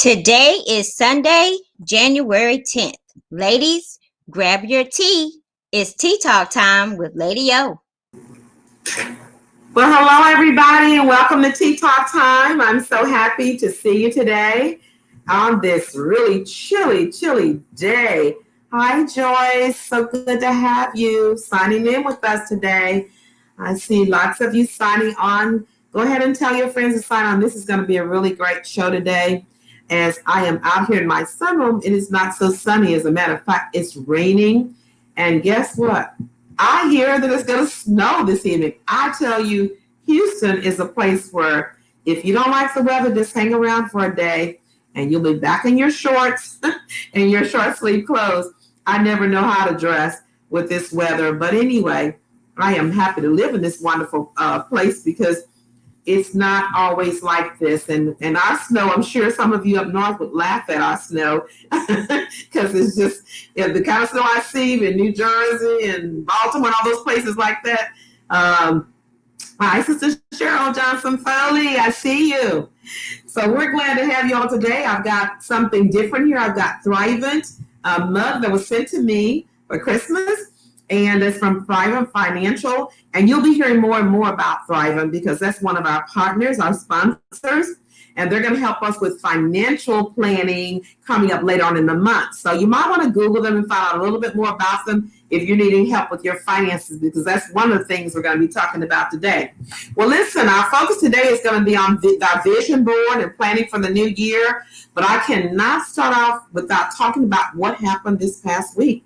Today is Sunday, January 10th. Ladies, grab your tea. It's tea talk time with Lady O. Well, hello, everybody, and welcome to Tea Talk Time. I'm so happy to see you today on this really chilly day. Hi, Joyce. So good to have you signing in with us today. I see lots of you signing on. Go ahead and tell your friends to sign on. This is going to be a really great show today. As I am out here in my sunroom, it is not so sunny. As a matter of fact, it's raining. And guess what? I hear that it's going to snow this evening. I tell you, Houston is a place where if you don't like the weather, just hang around for a day and you'll be back in your shorts and your short sleeve clothes. I never know how to dress with this weather. But anyway, I am happy to live in this wonderful place because it's not always like this. And our snow, I'm sure some of you up north would laugh at our snow because it's just the kind of snow I see in New Jersey and Baltimore and all those places like that. Hi, Sister Cheryl Johnson Foley. I see you. So we're glad to have you all today. I've got something different here. I've got Thrivent, a mug that was sent to me for Christmas. And it's from Thrivent Financial. And you'll be hearing more and more about Thrivent because that's one of our partners, our sponsors. And they're going to help us with financial planning coming up later on in the month. So you might want to Google them and find out a little bit more about them if you're needing help with your finances, because that's one of the things we're going to be talking about today. Well, listen, our focus today is going to be on our vision board and planning for the new year. But I cannot start off without talking about what happened this past week.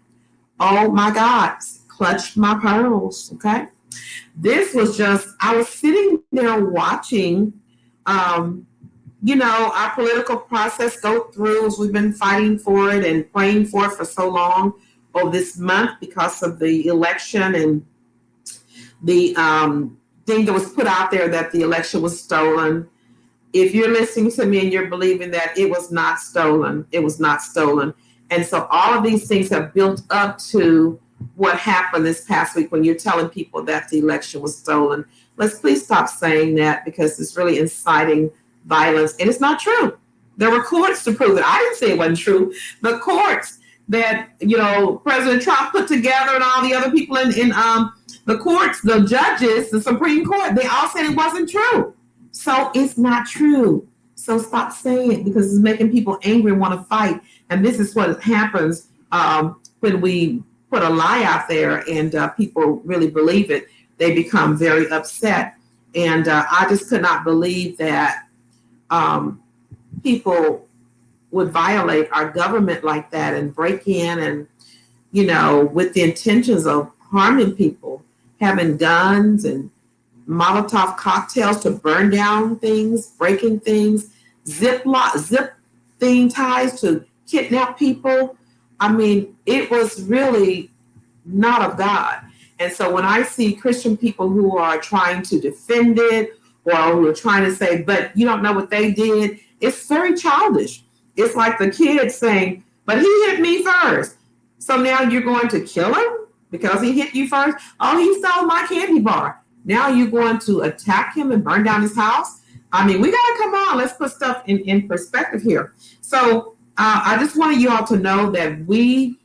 Oh my God, clutch my pearls, okay? This was just, I was sitting there watching, our political process go through as we've been fighting for it and praying for it for so long over this month because of the election and the thing that was put out there that the election was stolen. If you're listening to me and you're believing that it was not stolen, it was not stolen. And so all of these things have built up to what happened this past week when you're telling people that the election was stolen. Let's please stop saying that because it's really inciting violence. And it's not true. There were courts to prove it. I didn't say it wasn't true. The courts that, President Trump put together and all the other people in the courts, the judges, the Supreme Court, they all said it wasn't true. So it's not true. So stop saying it because it's making people angry and want to fight. And this is what happens when we put a lie out there and people really believe it. They become very upset. And I just could not believe that people would violate our government like that and break in and, with the intentions of harming people, having guns and Molotov cocktails to burn down things, breaking things, zip thing ties to kidnap people. I mean, it was really not of God. And so when I see Christian people who are trying to defend it or who are trying to say, but you don't know what they did, it's very childish. It's like the kid saying, but he hit me first. So now you're going to kill him because he hit you first? Oh, he stole my candy bar. Now you're going to attack him and burn down his house? I mean, we got to come on. Let's put stuff in perspective here. So I just wanted you all to know that we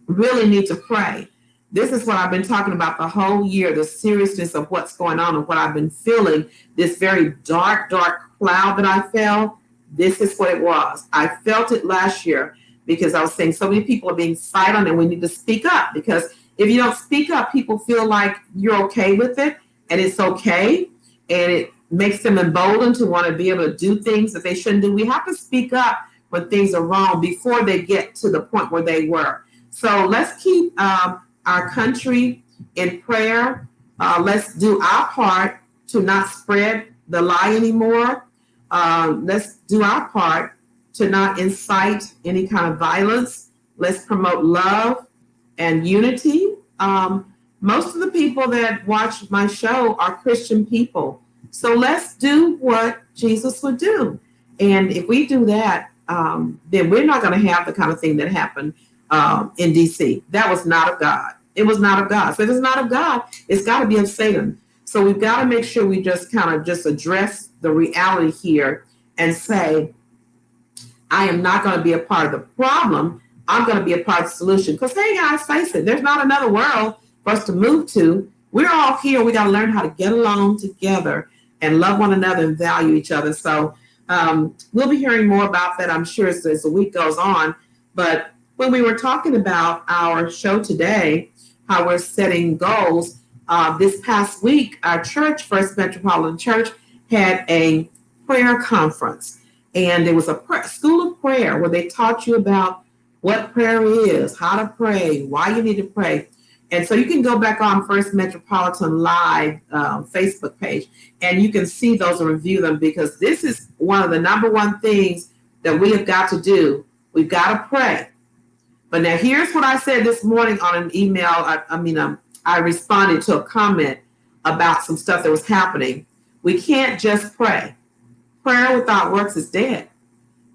really need to pray. This is what I've been talking about the whole year, the seriousness of what's going on and what I've been feeling, this very dark cloud that I felt. This is what it was. I felt it last year because I was saying so many people are being silent and we need to speak up, because if you don't speak up, people feel like you're okay with it and it's okay. And it makes them emboldened to want to be able to do things that they shouldn't do. We have to speak up when things are wrong before they get to the point where they were. So let's keep our country in prayer. Let's do our part to not spread the lie anymore. Let's do our part to not incite any kind of violence. Let's promote love and unity. Most of the people that watch my show are Christian people. So let's do what Jesus would do. And if we do that, then we're not going to have the kind of thing that happened in D.C. That was not of God. It was not of God. So if it's not of God, it's got to be of Satan. So we've got to make sure we just kind of just address the reality here and say, I am not going to be a part of the problem. I'm going to be a part of the solution. Because, hey, guys, face it, there's not another world for us to move to. We're all here. We got to learn how to get along together and love one another and value each other. So we'll be hearing more about that, I'm sure, as the week goes on. But when we were talking about our show today, how we're setting goals, this past week, our church, First Metropolitan Church, had a prayer conference. And it was a school of prayer where they taught you about what prayer is, how to pray, why you need to pray. And so you can go back on First Metropolitan Live Facebook page, and you can see those and review them, because this is one of the number one things that we have got to do. We've got to pray. But now here's what I said this morning on an email. I responded to a comment about some stuff that was happening. We can't just pray. Prayer without works is dead.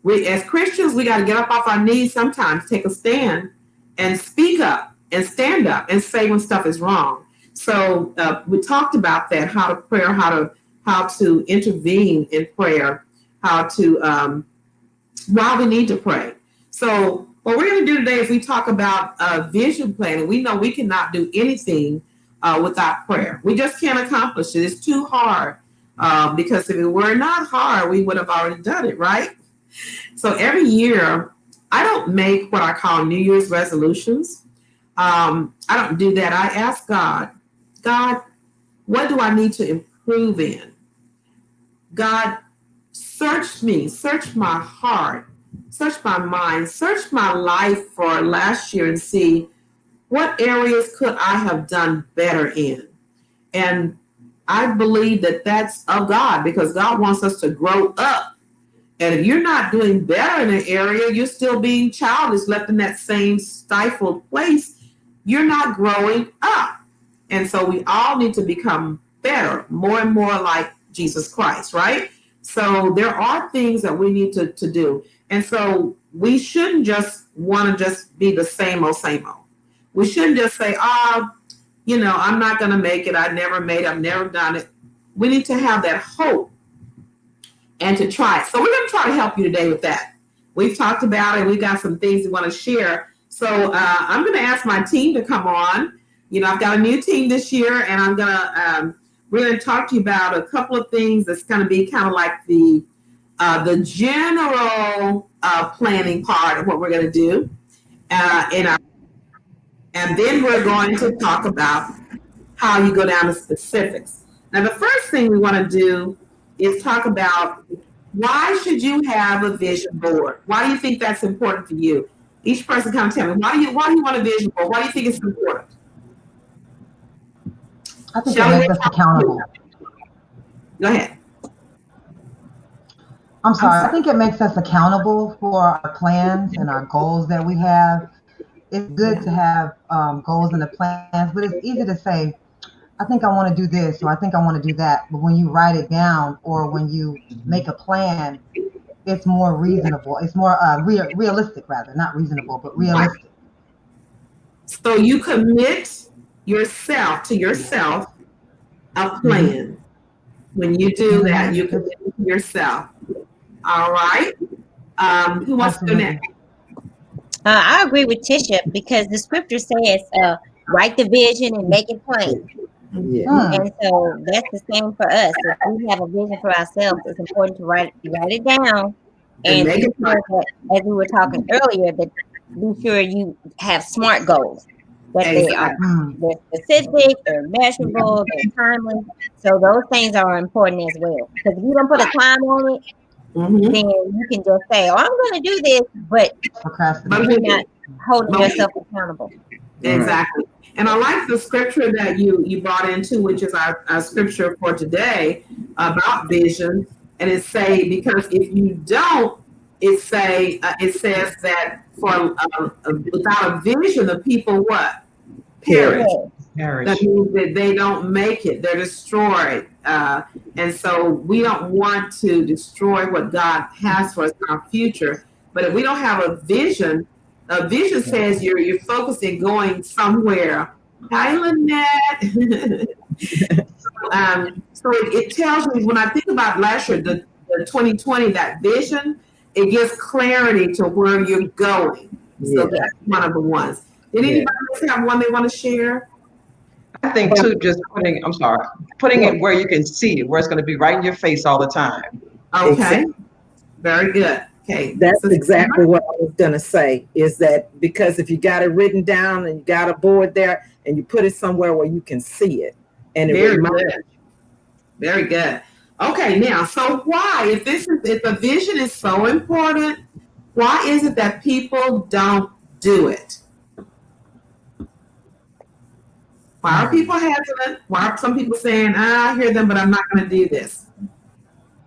We, as Christians, we got to get up off our knees sometimes, take a stand, and speak up and stand up and say when stuff is wrong. So we talked about that, how to pray, how to intervene in prayer, how to why we need to pray. So what we're going to do today is we talk about vision planning. We know we cannot do anything without prayer. We just can't accomplish it. It's too hard. Because if it were not hard, we would have already done it, right? So every year, I don't make what I call New Year's resolutions. I don't do that. I ask God, what do I need to improve in? God, search me, search my heart, search my mind, search my life for last year and see what areas could I have done better in. And I believe that that's of God, because God wants us to grow up. And if you're not doing better in an area, you're still being childish, left in that same stifled place. You're not growing up. And so we all need to become better, more and more like Jesus Christ, right? So there are things that we need to do. And so we shouldn't just want to just be the same old. We shouldn't just say, I'm not going to make it. I never made it. I've never done it. We need to have that hope and to try it. So we're going to try to help you today with that. We've talked about it. We got some things we want to share. So I'm going to ask my team to come on. I've got a new team this year, and I'm going to we're going to talk to you about a couple of things that's going to be kind of like the general planning part of what we're going to do and then we're going to talk about how you go down to specifics. Now, the first thing we want to do is talk about, why should you have a vision board? Why do you think that's important for you? Each person come tell me, why do you want a vision board? Why do you think it's important? I think it makes us accountable. Go ahead. I'm sorry. I think it makes us accountable for our plans and our goals that we have. It's good to have goals and the plans, but it's easy to say, I think I want to do this, or I think I want to do that. But when you write it down, or when you make a plan, it's more reasonable. It's more realistic, rather, not reasonable, but realistic. So you commit yourself a plan. When you do that, you commit to yourself. All right. Who wants to go next? I agree with Tisha, because the scripture says, write the vision and make it plain. Yeah. And so that's the same for us. If we have a vision for ourselves, it's important to write it down and make it plain. as we were talking earlier, that be sure you have SMART goals. That they're specific, they're measurable, they're timely. So those things are important as well. Because if you don't put a time on it, then you can just say, I'm going to do this, but you're not holding yourself accountable. Exactly. And I like the scripture that you brought into, which is our scripture for today about vision. And it say, because if you don't, it says that for without a vision, the people what? Perish. That means that they don't make it. They're destroyed. And so we don't want to destroy what God has for us in our future. But if we don't have a vision says you're focusing going somewhere. Hi, Lynette. So it tells me, when I think about last year, the 2020, that vision, it gives clarity to where you're going. So Yeah. that's one of the ones. Did anybody else have one they want to share? I think too, just putting it where you can see it, where it's going to be right in your face all the time. Okay, Exactly. very good. Okay, That's so exactly what I was gonna say, is that because if you got it written down and you got a board there and you put it somewhere where you can see it, and it very reminds good. Very good. Okay, now, so why, if the vision is so important, why is it that people don't do it? Why are people hesitant? Why are some people saying, I hear them, but I'm not going to do this?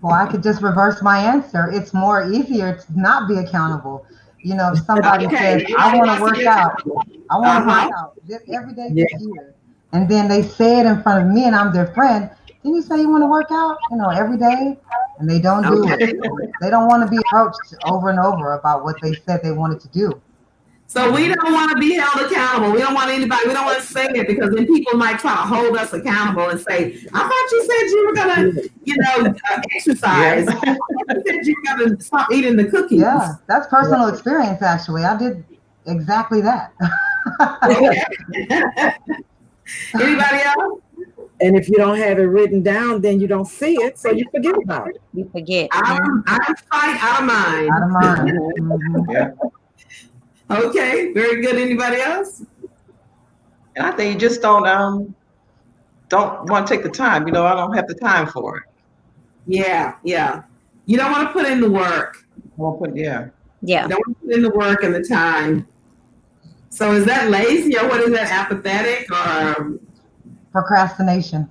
Well, I could just reverse my answer. It's more easier to not be accountable. You know, if somebody Okay, says, I want to work out, I want to Uh-huh. work out every day this year, and then they say it in front of me and I'm their friend, then you say you want to work out, you know, every day, and they don't do Okay. it. They don't want to be approached over and over about what they said they wanted to do. So we don't want to be held accountable. We don't want anybody, we don't want to say it, because then people might try to hold us accountable and say, I thought you said you were going to, exercise. I thought you said you were going to stop eating the cookies. Yeah, that's personal experience, actually. I did exactly that. Anybody else? and if you don't have it written down, then you don't see it, so you forget about it. You forget. Out of sight, out of mind. Out of mind. Mhm. Yeah. Okay, very good. Anybody else? And I think you just don't want to take the time. I don't have the time for it. Yeah. You don't want to put in the work. Yeah. You don't want to put in the work and the time. So is that lazy, or what is that, apathetic, or Procrastination.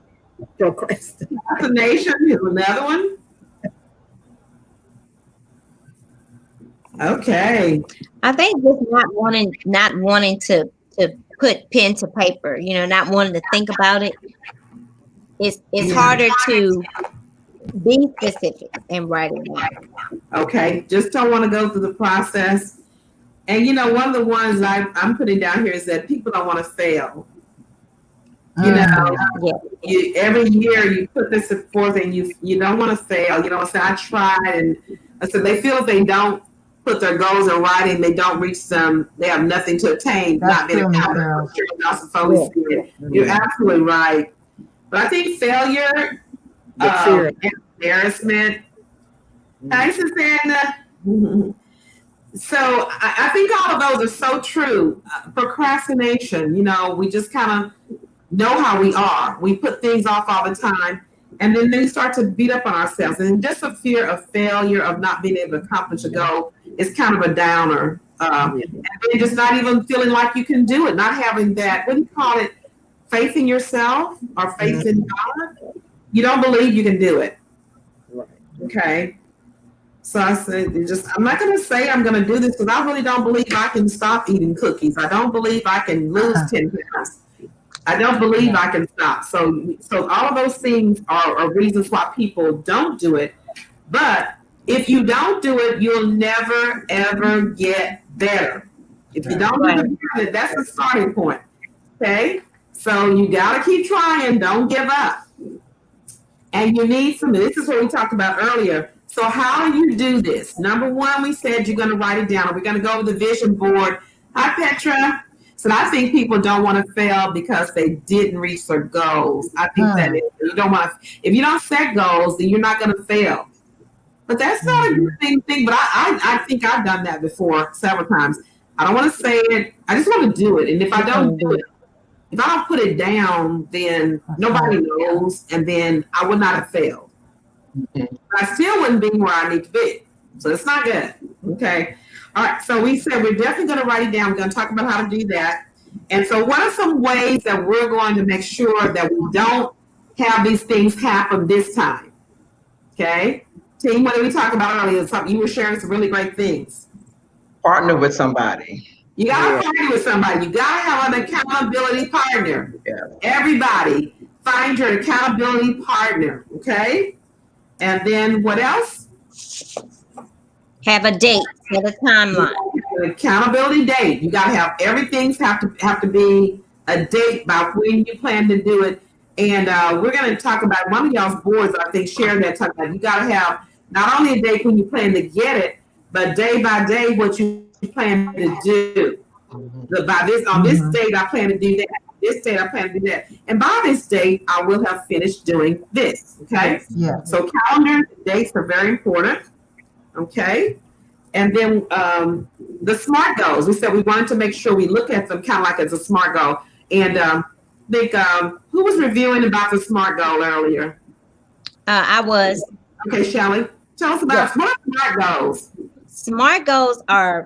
procrastination is another one? Okay. I think just not wanting to put pen to paper, not wanting to think about it. It's harder to be specific and write it down. Okay. Just don't want to go through the process. And one of the ones I'm putting down here is that people don't want to fail. Every year you put this forth and you don't want to fail. You don't say, I tried. And I said, they feel if they don't put their goals in writing, they don't reach them, they have nothing to attain. That's not being true, accountable. You're absolutely right. But I think failure, embarrassment, hi Susanna. So I think all of those are so true. Procrastination, we just kind of know how we are. We put things off all the time, and then we start to beat up on ourselves. And just a fear of failure, of not being able to accomplish a goal, is kind of a downer. And then just not even feeling like you can do it, not having that, what do you call it, faith in yourself or faith in God. You don't believe you can do it. Right. Okay. So I said, I'm not going to say I'm going to do this, because I really don't believe I can stop eating cookies. I don't believe I can lose 10 pounds. I don't believe I can stop. So all of those things are reasons why people don't do it. But if you don't do it, you'll never, ever get better. If you don't do it, that's the starting point. Okay? So you got to keep trying. Don't give up. And you need some, this is what we talked about earlier. So how do you do this? Number one, we said you're going to write it down. We're going to go over the vision board. Hi, Petra. So I think people don't want to fail because they didn't reach their goals. I think that you don't want to, if you don't set goals, then you're not going to fail. But that's not a good thing. But I think I've done that before several times. I don't want to say it. I just want to do it. And if I don't do it, if I don't put it down, then nobody knows. And then I would not have failed. I still wouldn't be where I need to be. So it's not good. Okay. All right. So we said we're definitely going to write it down. We're going to talk about how to do that. And so what are some ways that we're going to make sure that we don't have these things happen this time? Okay. Team, what did we talk about earlier? Something you were sharing some really great things. Partner with somebody. You got to partner with somebody. You got to have an accountability partner. Yeah. Everybody, find your accountability partner. Okay. And then what else? Have a date, set a timeline. An accountability date. You got to have everything have to be a date by when you plan to do it. And we're going to talk about one of y'all's boards. I think share that. Talk about you got to have not only a date when you plan to get it, but day by day, what you plan to do. By this, on this date, I plan to do that. This date, I plan to do that. And by this date, I will have finished doing this. Okay. Yeah. So calendar dates are very important. Okay. And then the SMART goals. We said we wanted to make sure we look at them kind of like as a SMART goal. And I think who was reviewing about the SMART goal earlier? I was. Okay, Shelley, tell us about SMART goals. SMART goals are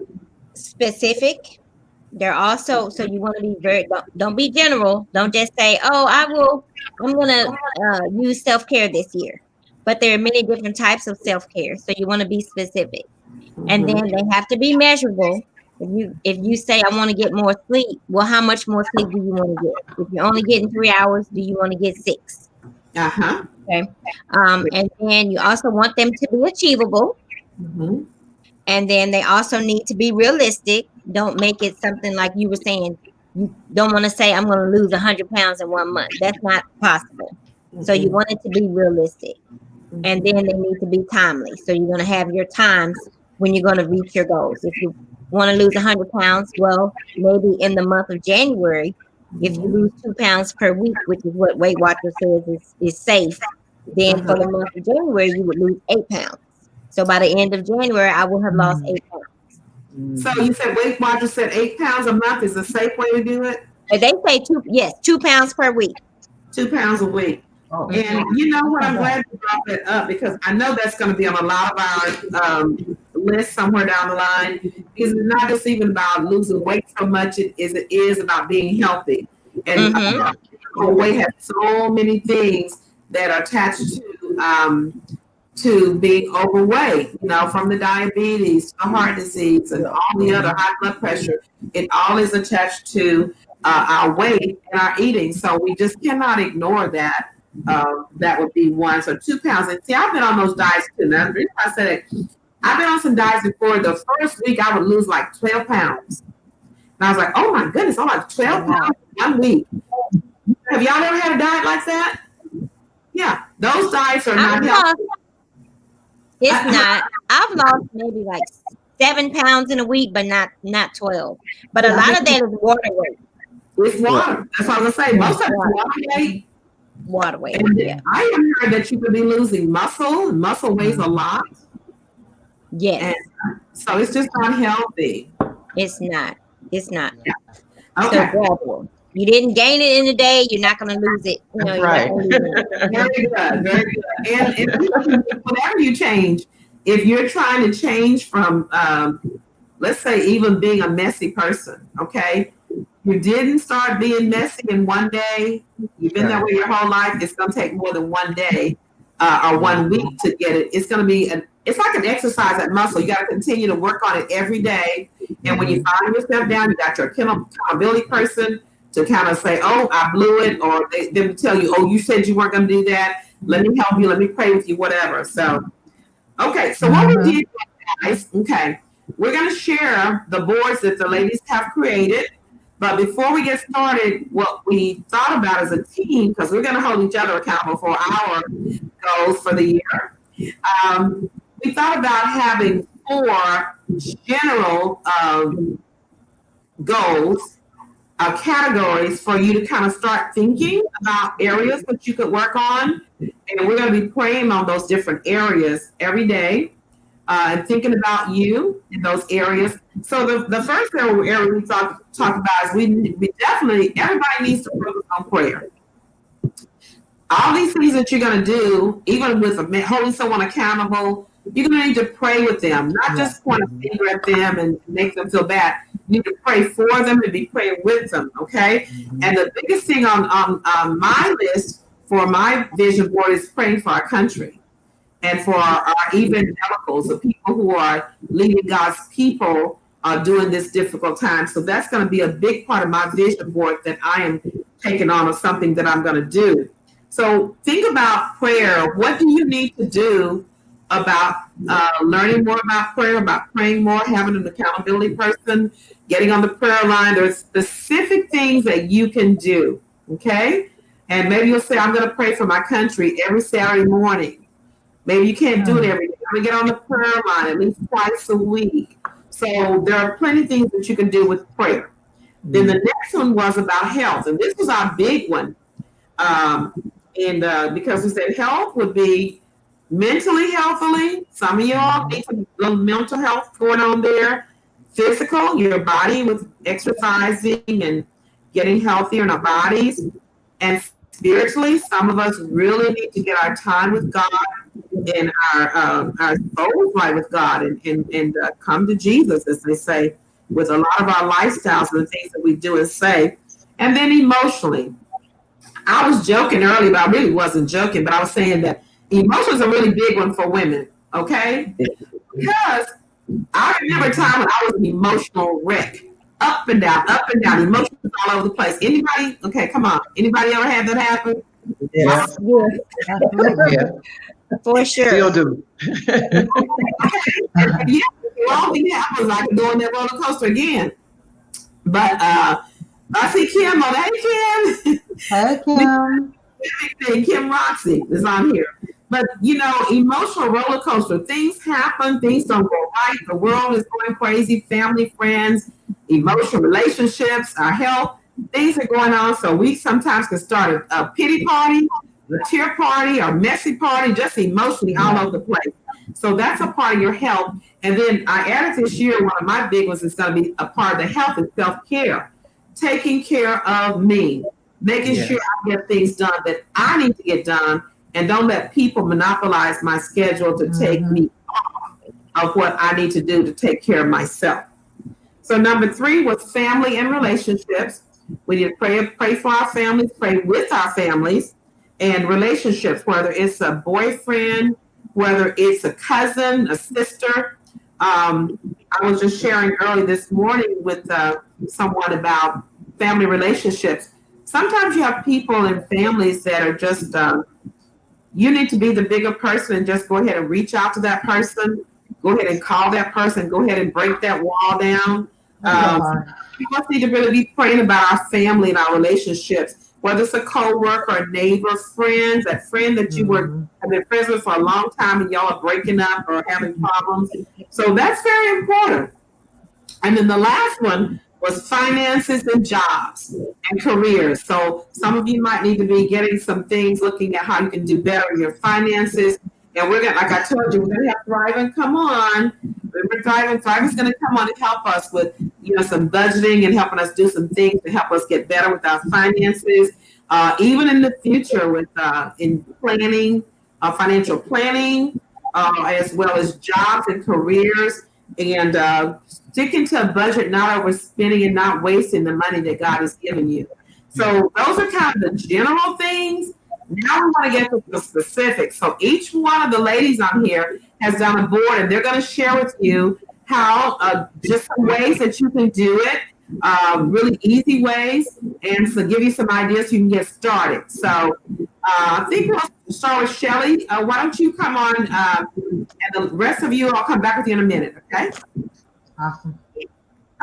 specific. They're also, so you want to be very, don't be general. Don't just say, oh, I'm going to use self-care this year. But there are many different types of self-care. So you want to be specific. And then they have to be measurable. If you say, I want to get more sleep, well, how much more sleep do you want to get? If you're only getting 3 hours, do you want to get 6? Uh-huh. Okay. And then you also want them to be achievable. Mm-hmm. And then they also need to be realistic. Don't make it something like you were saying. You don't want to say, I'm going to lose 100 pounds in 1 month. That's not possible. Mm-hmm. So you want it to be realistic. Mm-hmm. And then they need to be timely. So you're going to have your times when you're going to reach your goals. If you want to lose 100 pounds, well, maybe in the month of January, if you lose 2 pounds per week, which is what Weight Watchers says is safe, then for the month of January, you would lose 8 pounds. So by the end of January, I will have lost 8 pounds. So you said Weight Watchers said 8 pounds a month is a safe way to do it? They say 2 pounds per week. 2 pounds a week. Oh, and you know what? I'm glad you brought that up because I know that's going to be on a lot of our list somewhere down the line. Because it's not just even about losing weight so much; it is about being healthy. And weight has so many things that are attached to being overweight. You know, from the diabetes to heart disease and all the other high blood pressure. It all is attached to our weight and our eating. So we just cannot ignore that. That would be one. So 2 pounds. And see, I've been on those diets too. Now, the reason I said it, I've been on some diets before. The first week I would lose like 12 pounds. And I was like, oh my goodness, I'm like 12 pounds in 1 week. Have y'all ever had a diet like that? Yeah. Those diets are not healthy. It's not. I've lost maybe like 7 pounds in a week, but not 12. But a lot of that is water weight. It's water. That's what I was going to say. Most of it's water weight. Water weight. And I have heard that you could be losing muscle, and muscle weighs a lot. Yes. And so it's just not healthy. It's not. Yeah. Okay. So you didn't gain it in a day, you're not going to lose it. You know, right. Very good. Very good. And whenever you change, if you're trying to change from, let's say, even being a messy person, okay? You didn't start being messy in 1 day. You've been that way your whole life. It's going to take more than 1 day or 1 week to get it. It's going to be it's like an exercise at muscle. You got to continue to work on it every day. And when you find yourself down, you got your accountability person to kind of say, oh, I blew it. Or they will tell you, oh, you said you weren't going to do that. Let me help you. Let me pray with you, whatever. So, okay. So what we did, guys, okay, we're going to share the boards that the ladies have created. But before we get started, what we thought about as a team, because we're going to hold each other accountable for our goals for the year, we thought about having 4 general goals, categories for you to kind of start thinking about areas that you could work on. And we're going to be praying on those different areas every day. And thinking about you in those areas. So the first area we talk about is we definitely, everybody needs to focus on prayer. All these things that you're going to do, even with holding someone accountable, you're going to need to pray with them, not just point a finger at them and make them feel bad. You need to pray for them and be praying with them, okay? And the biggest thing on my list for my vision board is praying for our country. And for our evangelicals, the people who are leading God's people during this difficult time. So that's going to be a big part of my vision board that I am taking on, or something that I'm going to do. So think about prayer. What do you need to do about learning more about prayer, about praying more, having an accountability person, getting on the prayer line? There's specific things that you can do, okay? And maybe you'll say, I'm going to pray for my country every Saturday morning. Maybe you can't do it every day. to get on the prayer line at least twice a week. So there are plenty of things that you can do with prayer. Then the next one was about health, and this was our big one. Because we said health would be mentally healthily. Some of y'all need some little mental health going on there. Physical, your body with exercising and getting healthier in our bodies. And spiritually, some of us really need to get our time with God and our souls right with God and come to Jesus, as they say, with a lot of our lifestyles and the things that we do and say. And then emotionally, I was joking earlier, but I really wasn't joking, but I was saying that emotions are a really big one for women, okay? Because I remember a time when I was an emotional wreck, up and down, emotions all over the place. Anybody? Okay, come on. Anybody ever had that happen? Yeah. Yeah. For sure. Still do. Yeah, the wrong thing happens, I can go on that roller coaster again. But I see Kim on. Hey, Kim. Hey, Kim. Kim Roxy is on here. But, emotional roller coaster. Things happen. Things don't go right. The world is going crazy. Family, friends, emotional relationships, our health. Things are going on. So we sometimes can start a pity party, a tear party, or messy party, just emotionally all over the place. So that's a part of your health. And then I added this year, one of my big ones is going to be a part of the health and self-care. Taking care of me. Making sure I get things done that I need to get done, and don't let people monopolize my schedule to take me off of what I need to do to take care of myself. So number 3 was family and relationships. We need to pray for our families, pray with our families, and relationships, whether it's a boyfriend, whether it's a cousin, a sister. I was just sharing early this morning with someone about family relationships. Sometimes you have people in families that are just, you need to be the bigger person and just go ahead and reach out to that person. Go ahead and call that person. Go ahead and break that wall down. We must need to really be praying about our family and our relationships, whether it's a co-worker, a neighbor, friends, that friend that you have been friends with for a long time and y'all are breaking up or having problems. So that's very important. And then the last one was finances and jobs and careers. So some of you might need to be getting some things, looking at how you can do better in your finances. And we're going to, like I told you, we're going to have Thriving come on. Thriving's going to come on and help us with, some budgeting and helping us do some things to help us get better with our finances. Even in the future with in planning, financial planning, as well as jobs and careers. And sticking to a budget, not overspending and not wasting the money that God has given you. So those are kind of the general things. Now we want to get to the specifics. So each one of the ladies on here has done a board, and they're going to share with you how just some ways that you can do it, really easy ways, and so give you some ideas so you can get started. So I think we'll start with Shelly. Why don't you come on, and the rest of you, I'll come back with you in a minute, okay? Awesome.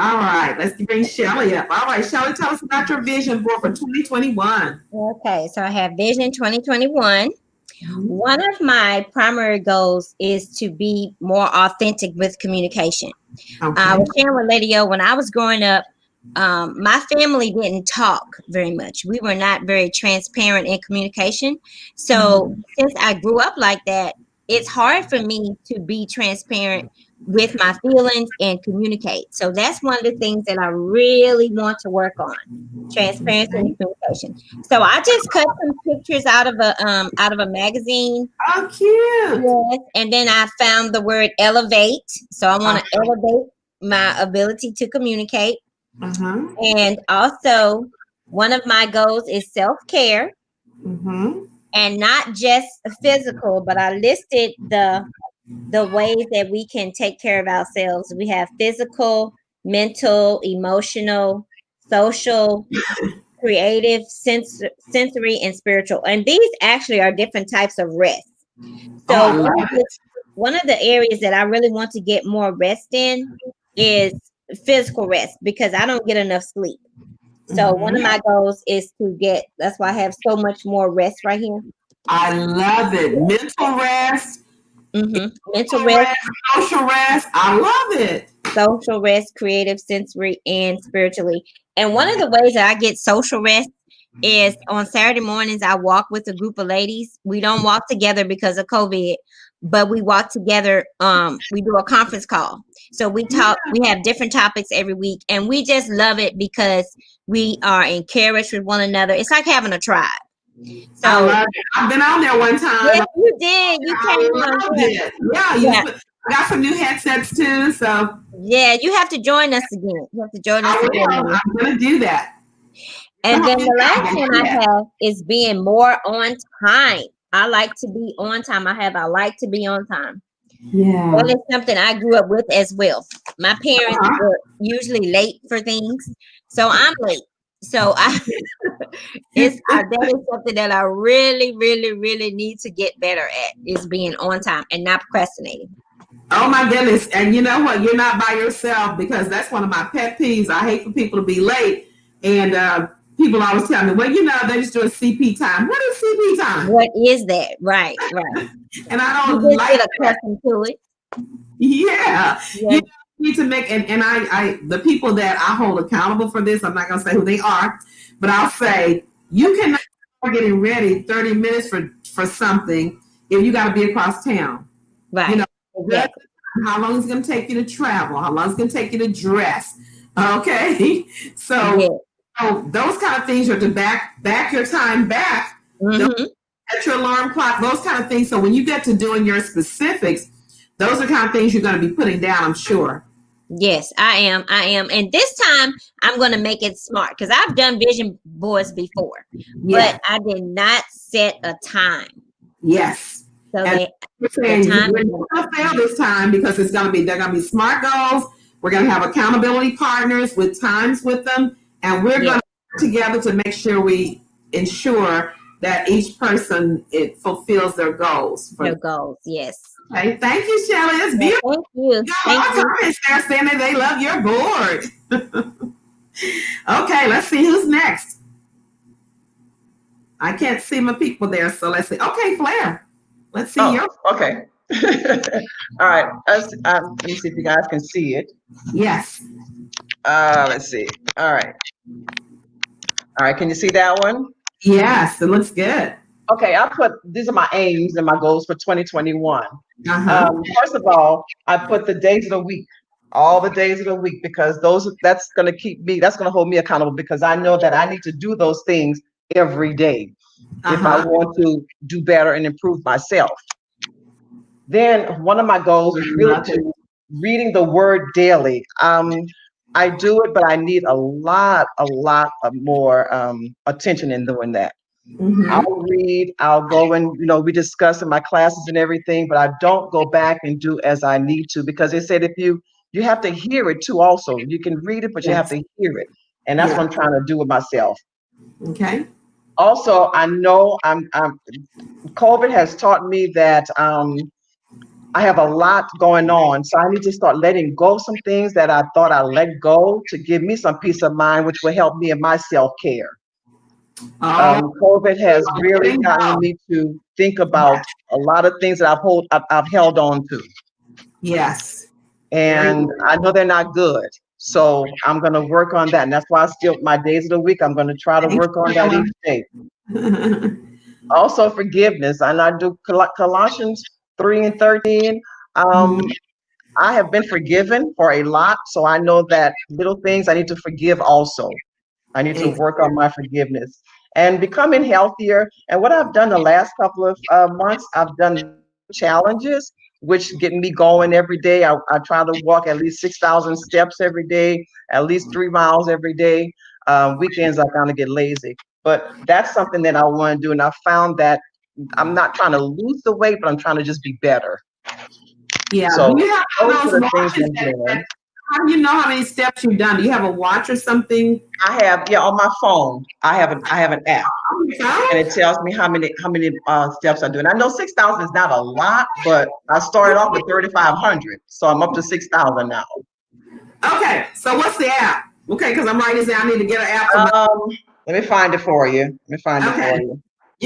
All right, let's bring Shelly up. All right, Shelly, tell us about your vision board for 2021. Okay, so I have Vision 2021. One of my primary goals is to be more authentic with communication. Okay. I was sharing with Lady O, when I was growing up, my family didn't talk very much. We were not very transparent in communication. So since I grew up like that, it's hard for me to be transparent with my feelings and communicate. So that's one of the things that I really want to work on, transparency and communication. So I just cut some pictures out of a magazine. Oh, cute. Yes, and then I found the word elevate. So I want to elevate my ability to communicate. And also, one of my goals is self-care. And not just physical, but I listed the ways that we can take care of ourselves. We have physical, mental, emotional, social, creative, sensory, and spiritual. And these actually are different types of rest. So one of the areas that I really want to get more rest in is physical rest, because I don't get enough sleep. So one of my goals is to get, that's why I have so much more rest right here. I love it. Mental rest, Mental rest, social rest. I love it. social rest, creative, sensory, and spiritually. And one of the ways that I get social rest is on Saturday mornings, I walk with a group of ladies. We don't walk together because of COVID, but we walk together. We do a conference call. So we talk, we have different topics every week, and we just love it because we are encouraged with one another. It's like having a tribe. So I love it. I've been on there one time. yes, you did. You came on. Yeah, I got some new headsets too. So yeah, you have to join us again. You have to join us again. I'm gonna do that. And then the last one I have is being more on time. I like to be on time. I like to be on time. Yeah. That is something I grew up with as well. My parents were usually late for things, so I'm late. So that is something that I really, really, really need to get better at, is being on time and not procrastinating. Oh my goodness. And you know what? You're not by yourself, because that's one of my pet peeves. I hate for people to be late. And people always tell me, well, they're just doing CP time. What is CP time? What is that? Right. And I don't you just like get accustomed to it. Yeah. You need to make, and I the people that I hold accountable for this, I'm not going to say who they are, but I'll say, you cannot start getting ready 30 minutes for something if you got to be across town. Right. How long is it going to take you to travel? How long is it going to take you to dress? Okay. So those kind of things are to back your time back. At your alarm clock, those kind of things. So when you get to doing your specifics, those are kind of things you're going to be putting down, I'm sure. Yes, I am. And this time I'm going to make it smart, because I've done vision boards before, but I did not set a time. Yes. So we're saying you're going to fail this time, because they're going to be smart goals. We're going to have accountability partners with times with them, and we're going to work together to make sure we ensure that each person fulfills their goals. Their goals, yes. Okay, thank you, Shelly. It's beautiful. Thank you. They're saying that they love your board. Okay, let's see who's next. I can't see my people there, so let's see. Okay, Flair. Let's see your. Okay. All right. Let me see if you guys can see it. Yes. Let's see. All right. Can you see that one? Yes, it looks good. Okay, these are my aims and my goals for 2021. First of all, I put the days of the week, all the days of the week, because that's going to hold me accountable, because I know that I need to do those things every day if I want to do better and improve myself. Then one of my goals is really to reading the word daily. I do it, but I need a lot of more attention in doing that. I'll read, I'll go and, we discuss in my classes and everything, but I don't go back and do as I need to, because they said if you have to hear it too also. You can read it, but you have to hear it. And that's what I'm trying to do with myself. Okay. Also, I know COVID has taught me that I have a lot going on, so I need to start letting go of some things that I thought I let go to give me some peace of mind, which will help me in my self-care. COVID has really gotten me to think about a lot of things that I've held on to. Yes. And I know they're not good. So I'm going to work on that. And that's why my days of the week, I'm going to try to work on that each day. Also, forgiveness. And I do Colossians 3:13. I have been forgiven for a lot. So I know that little things I need to forgive also. I need to work on my forgiveness and becoming healthier. And what I've done the last couple of months, I've done challenges, which get me going every day. I try to walk at least 6,000 steps every day, at least 3 miles every day. Weekends, I kind of get lazy. But that's something that I want to do. And I found that I'm not trying to lose the weight, but I'm trying to just be better. Yeah. So do you have those are the watches things I'm doing. How do you know how many steps you've done? Do you have a watch or something? I have, on my phone. I have an app, and it tells me how many steps I do. And I know 6,000 is not a lot, but I started off with 3,500, so I'm up to 6,000 now. Okay, so what's the app? Okay, because I'm writing this down. I need to get an app. Let me find it for you. You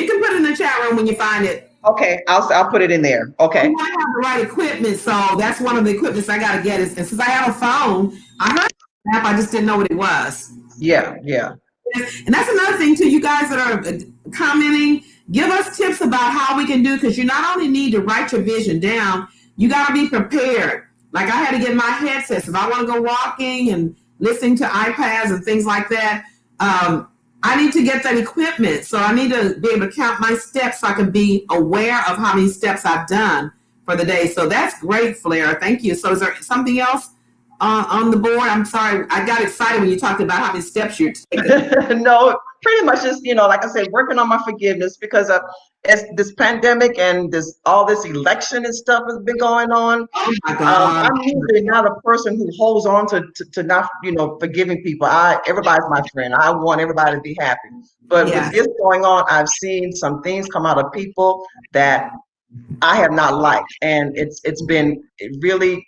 can put it in the chat room when you find it. Okay, I'll put it in there. Okay. You want to have the right equipment, so that's one of the equipments I got to get. And since I have a phone, I heard the app, I just didn't know what it was. Yeah. And that's another thing too. You guys that are commenting, give us tips about how we can do, because you not only need to write your vision down, you got to be prepared. Like I had to get my headsets if I want to go walking and listening to iPads and things like that. I need to get that equipment. So I need to be able to count my steps so I can be aware of how many steps I've done for the day. So that's great, Flair. Thank you. So is there something else on the board? I'm sorry, I got excited when you talked about how many steps you're taking. No, pretty much just, like I said, working on my forgiveness, because as this pandemic and all this election and stuff has been going on. Oh my God. I'm usually not a person who holds on to not, forgiving people. Everybody's my friend. I want everybody to be happy. But with this going on, I've seen some things come out of people that I have not liked. And it's been really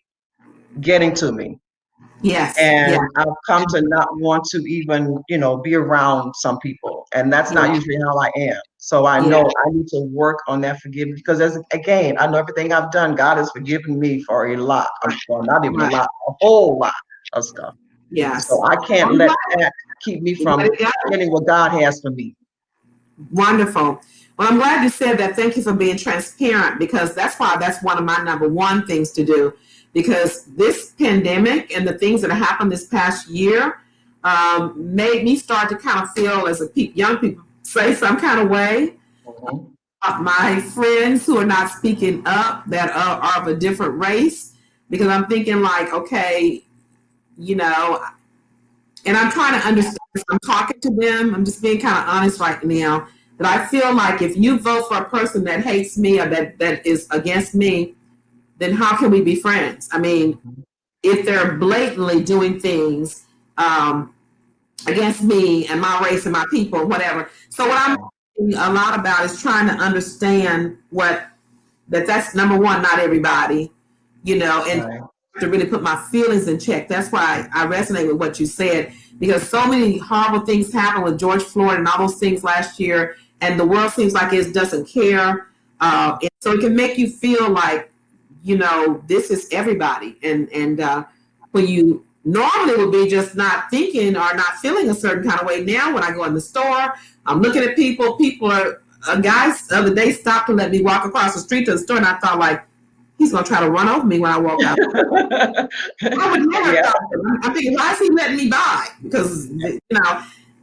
getting to me. Yes. And I've come to not want to even, be around some people. And that's not usually how I am. So I know I need to work on that forgiveness, because again, I know everything I've done, God has forgiven me for a lot. Well, not even a lot, a whole lot of stuff. Yes. So I can't let that keep me from getting what God has for me. Wonderful. Well, I'm glad you said that. Thank you for being transparent, because that's one of my number one things to do. Because this pandemic and the things that have happened this past year made me start to kind of feel, as young people say, some kind of way. My friends who are not speaking up, that are of a different race, because I'm thinking like, okay, and I'm trying to understand. I'm talking to them. I'm just being kind of honest right now. That I feel like if you vote for a person that hates me or that is against me, then how can we be friends? I mean, if they're blatantly doing things against me and my race and my people, whatever. So what I'm thinking a lot about is trying to understand that's number one, not everybody, and to really put my feelings in check. That's why I resonate with what you said, because so many horrible things happened with George Floyd and all those things last year, and the world seems like it doesn't care. And so it can make you feel like, this is everybody. And when you normally would be just not thinking or not feeling a certain kind of way. Now, when I go in the store, I'm looking at people are, guys the other day stopped to let me walk across the street to the store. And I thought, like, he's going to try to run over me when I walk out. I would never thought that. I'm thinking, why is he letting me by? Because,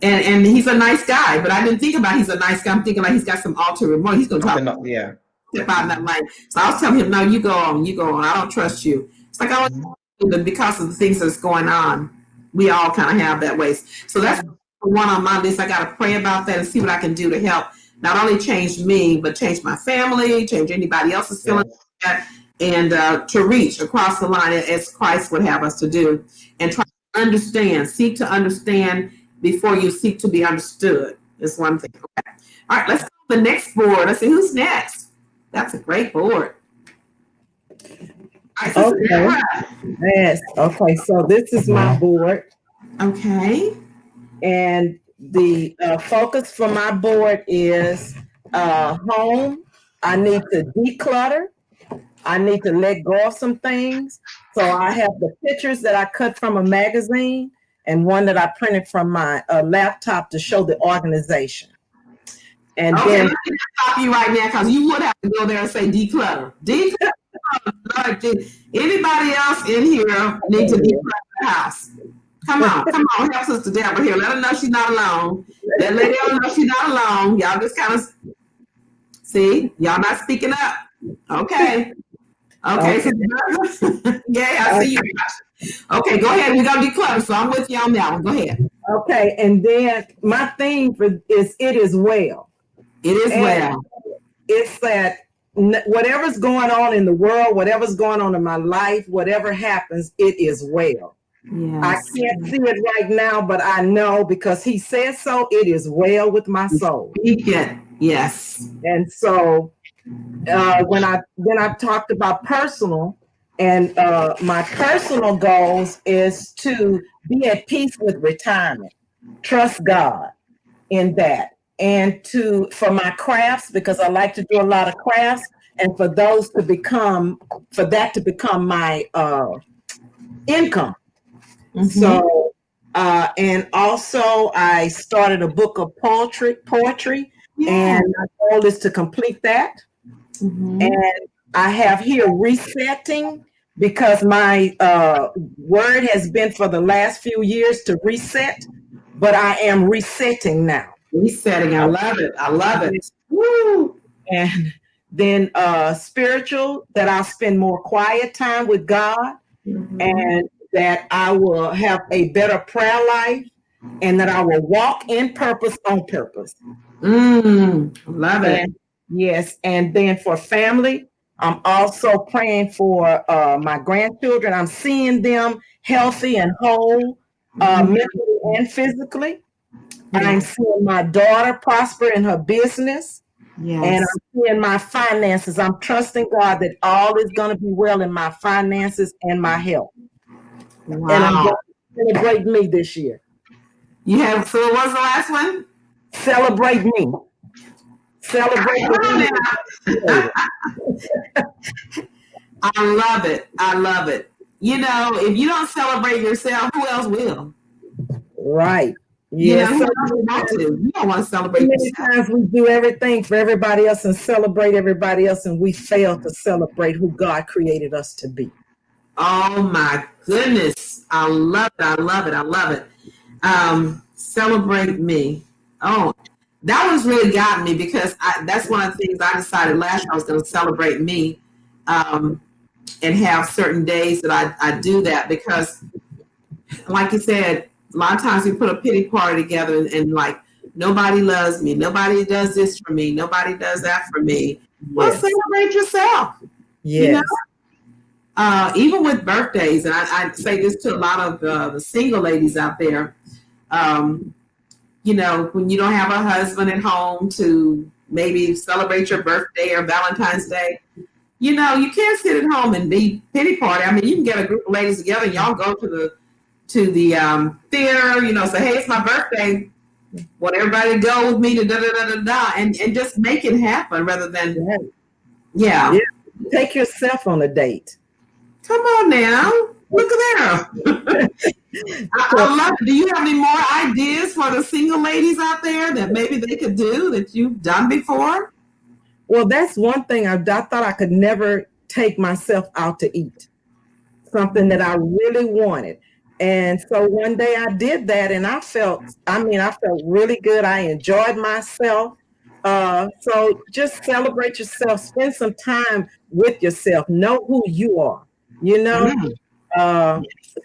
and he's a nice guy, but I didn't think about he's a nice guy. I'm thinking like he's got some ulterior motive. He's going to try to step out in that line. So I was telling him, no, you go on. I don't trust you. It's like, because of the things that's going on, we all kind of have that way. So that's one on my list. I got to pray about that and see what I can do to help not only change me, but change my family, change anybody else's feelings like that, and to reach across the line as Christ would have us to do, and try to understand, seek to understand before you seek to be understood is one thing. Okay. All right, let's go to the next board. Let's see who's next. That's a great board. Right, okay. Yes. Okay. So this is my board. Okay. And the focus for my board is home. I need to declutter. I need to let go of some things. So I have the pictures that I cut from a magazine and one that I printed from my laptop to show the organization. And then let me stop you right now, because you would have to go there and say declutter. Anybody else in here need to declutter the house? Come on, help Sister Deborah here. Let her know she's not alone. Let lady know she's not alone. Y'all just kind of see, y'all not speaking up. Okay. So, yeah, I see you. Okay, go ahead. We're gonna declutter. So I'm with you on that one. Go ahead. Okay, and then my theme is it is well. It is well. It's that whatever's going on in the world, whatever's going on in my life, whatever happens, it is well. Yes. I can't see it right now, but I know because he says so, it is well with my soul. Yes. And so when I talked about personal, and my personal goals is to be at peace with retirement, trust God in that, and for my crafts, because I like to do a lot of crafts, and for that to become my income. Mhm. So, and also I started a book of poetry, Yeah. and my goal is to complete that. Mhm. And I have here resetting, because my word has been for the last few years to reset, but I am resetting now. Resetting. I love it. I love it. Woo. And then spiritual, that I'll spend more quiet time with God, Mhm. and that I will have a better prayer life, and that I will walk in purpose on purpose. Love it. And yes, and then for family, I'm also praying for my grandchildren. I'm seeing them healthy and whole, mentally and physically. I'm seeing my daughter prosper in her business. Yes. And I'm seeing my finances. I'm trusting God that all is going to be well in my finances and my health. Wow. And I'm going to celebrate me this year. So what was the last one? Celebrate me. Celebrate me. I love it. I love it. You know, if you don't celebrate yourself, who else will? Right. You Yes. know, who else want to? You don't want to celebrate Many yourself. times we do everything for everybody else and celebrate everybody else, and we fail to celebrate who God created us to be. Oh my goodness. I love it. I love it. I love it. Celebrate me. Oh, that one's really gotten me, because that's one of the things I decided last year I was going to celebrate me, and have certain days that I do that, because like you said, a lot of times we put a pity party together, and like, nobody loves me, nobody does this for me, nobody does that for me. Well, Yes. celebrate yourself. Yes. You know? Even with birthdays, and I say this to a lot of the single ladies out there, you know, when you don't have a husband at home to maybe celebrate your birthday or Valentine's Day, you know, you can't sit at home and be pity party. I mean, you can get a group of ladies together and y'all go to the theater, you know, say, hey, it's my birthday. Want everybody to go with me to and just make it happen, rather than yeah. Take yourself on a date. Come on now. Look at there. I love it. Do you have any more ideas for the single ladies out there that maybe they could do that you've done before? Well, that's one thing I thought I could never take myself out to eat. Something that I really wanted. And so one day I did that, and I felt really good. I enjoyed myself. So just celebrate yourself. Spend some time with yourself. Know who you are. You know,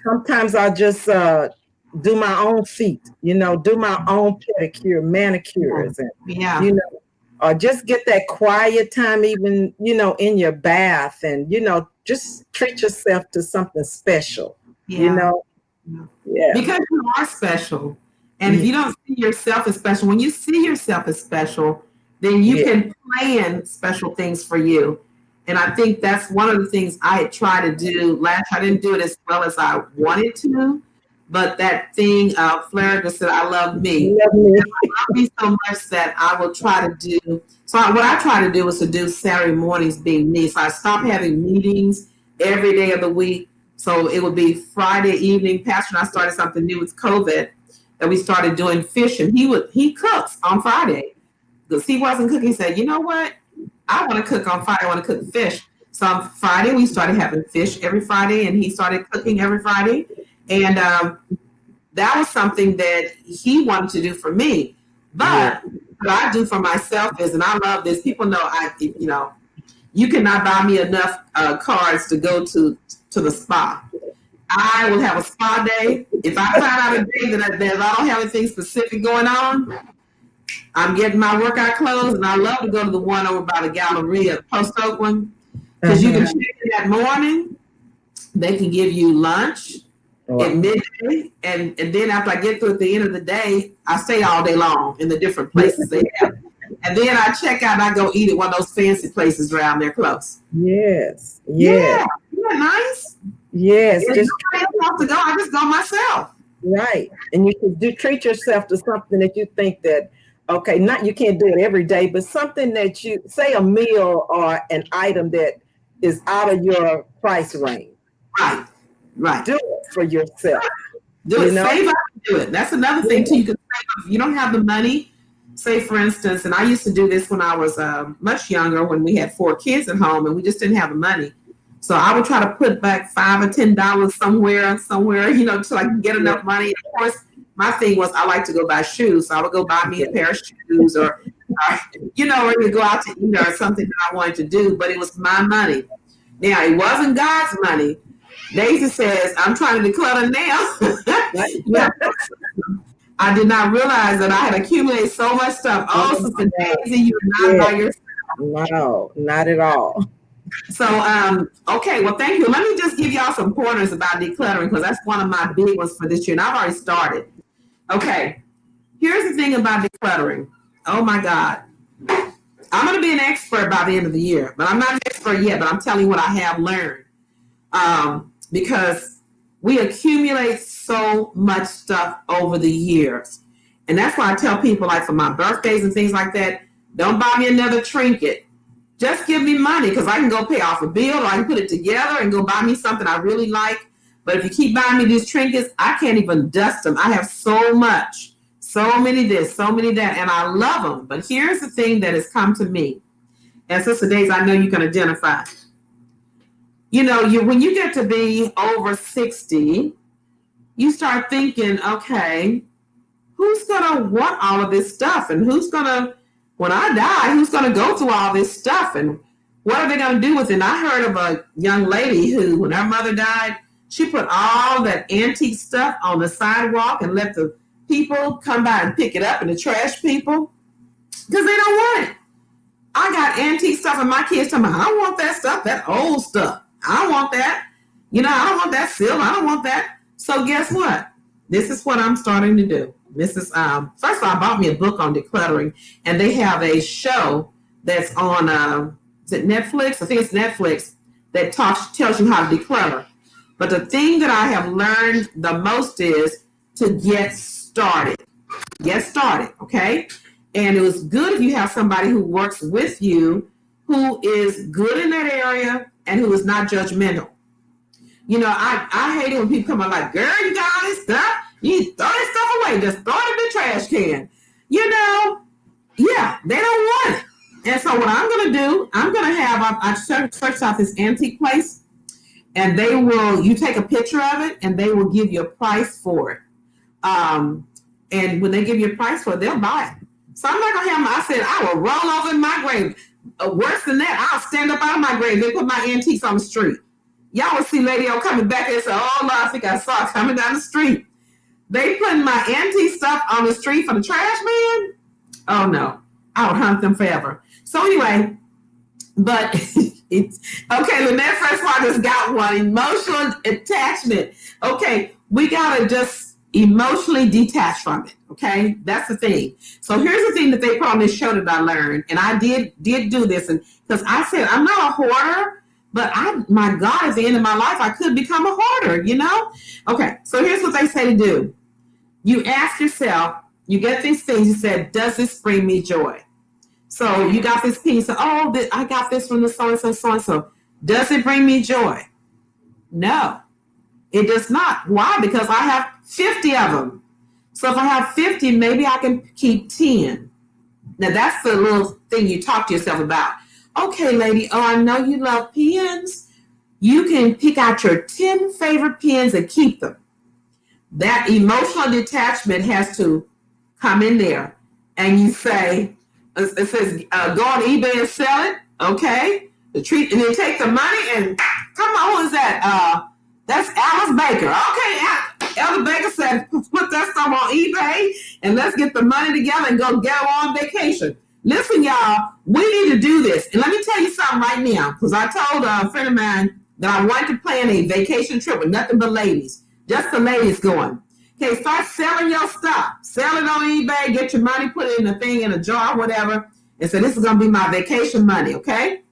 sometimes I just do my own feet, you know, do my own pedicure, manicures, and, you know, or just get that quiet time, even, you know, in your bath, and, you know, just treat yourself to something special, you know? Yeah. Because you are special. And if you don't see yourself as special, when you see yourself as special, then you can plan special things for you. And I think that's one of the things I had tried to do last year. I didn't do it as well as I wanted to, but that thing, Fleur just said, I love me. I love me so much that I will try to do. So what I try to do is to do Saturday mornings being me. So I stopped having meetings every day of the week. So it would be Friday evening. Pastor and I started something new with COVID, that we started doing fish, and he cooks on Friday because he wasn't cooking. He said, you know what? I want to cook on Friday. I want to cook fish. So on Friday, we started having fish every Friday, and he started cooking every Friday. And that was something that he wanted to do for me. But what I do for myself is, and I love this, people know you cannot buy me enough cards to go to the spa. I will have a spa day. If I find out a day that I don't have anything specific going on, I'm getting my workout clothes, and I love to go to the one over by the Galleria, Post Oakland, because you can check in that morning. They can give you lunch at midday, and then after I get through at the end of the day, I stay all day long in the different places they have. And then I check out and I go eat at one of those fancy places around there close. Yes. Yeah. Isn't that nice? Yes. Just nobody else wants to go. I just go myself. Right. And you can treat yourself to something that you think that, Okay, not you can't do it every day, but something that you say a meal or an item that is out of your price range. Right. Do it for yourself. Do it. Save up and do it. That's another thing too. You can save up. If you don't have the money, say for instance, and I used to do this when I was much younger, when we had 4 kids at home and we just didn't have the money. So I would try to put back $5 or $10 somewhere, you know, till I can get enough money. And of course, my thing was I like to go buy shoes, so I would go buy me a pair of shoes, or you know, or you go out to eat or something that I wanted to do. But it was my money. Now it wasn't God's money. Daisy says, I'm trying to declutter now. I did not realize that I had accumulated so much stuff. Oh, Sister Daisy, you're not by yourself. No, not at all. So, okay, well, thank you. Let me just give y'all some pointers about decluttering, because that's one of my big ones for this year, and I've already started. Okay, here's the thing about decluttering. Oh, my God. I'm going to be an expert by the end of the year, but I'm not an expert yet, but I'm telling you what I have learned. Because we accumulate so much stuff over the years. And that's why I tell people, like for my birthdays and things like that, don't buy me another trinket. Just give me money, because I can go pay off a bill, or I can put it together and go buy me something I really like. But if you keep buying me these trinkets, I can't even dust them. I have so much, so many this, so many that, and I love them. But here's the thing that has come to me. And Sister Daisy, I know you can identify. You know, when you get to be over 60, you start thinking, okay, who's going to want all of this stuff? And who's going to, when I die, who's going to go through all this stuff? And what are they going to do with it? And I heard of a young lady who, when her mother died, she put all that antique stuff on the sidewalk and let the people come by and pick it up, and the trash people, because they don't want it. I got antique stuff, and my kids tell me, I don't want that stuff, that old stuff. I don't want that. You know, I don't want that silver. I don't want that. So guess what? This is what I'm starting to do. This is, first of all, I bought me a book on decluttering, and they have a show that's on, is it Netflix? I think it's Netflix, that tells you how to declutter. But the thing that I have learned the most is to get started. Get started, okay? And it was good if you have somebody who works with you who is good in that area and who is not judgmental. You know, I hate it when people come up like, girl, you got all this stuff. You need to throw this stuff away. Just throw it in the trash can. You know, yeah, they don't want it. And so what I'm going to do, I'm going to have, I searched out this antique place, and they will, you take a picture of it, and they will give you a price for it. And when they give you a price for it, they'll buy it. So I'm not going to have I said, I will roll over in my grave. Worse than that, I'll stand up out of my grave. They put my antiques on the street. Y'all will see Lady O coming back and say, oh, Lord, I think I saw it coming down the street. They putting my antique stuff on the street for the trash man? Oh, no. I would hunt them forever. So anyway, but it's, okay, Lynette, first of all, I just got one. Emotional attachment. Okay, we got to just emotionally detach from it. Okay, that's the thing. So here's the thing that they put on this show that I learned, and I did do this, and because I said I'm not a hoarder, but my God, at the end of my life, I could become a hoarder, you know? Okay, so here's what they say to do. You ask yourself, you get these things, you said, does this bring me joy? So you got this piece, oh, I got this from the so-and-so, so-and-so. Does it bring me joy? No, it does not. Why? Because I have 50 of them. So if I have 50, maybe I can keep 10. Now that's the little thing you talk to yourself about. Okay, lady, oh, I know you love pens. You can pick out your 10 favorite pens and keep them. That emotional detachment has to come in there. And you say, it says, go on eBay and sell it. Okay. And then take the money and come on, who is that? That's Alice Baker. Okay. Alice Baker said, put that stuff on eBay and let's get the money together and go on vacation. Listen, y'all, we need to do this. And let me tell you something right now, because I told a friend of mine that I wanted to plan a vacation trip with nothing but ladies. Just the ladies going. Okay, start selling your stuff. Sell it on eBay, get your money, put it in a thing, in a jar, whatever, and say, this is going to be my vacation money, okay?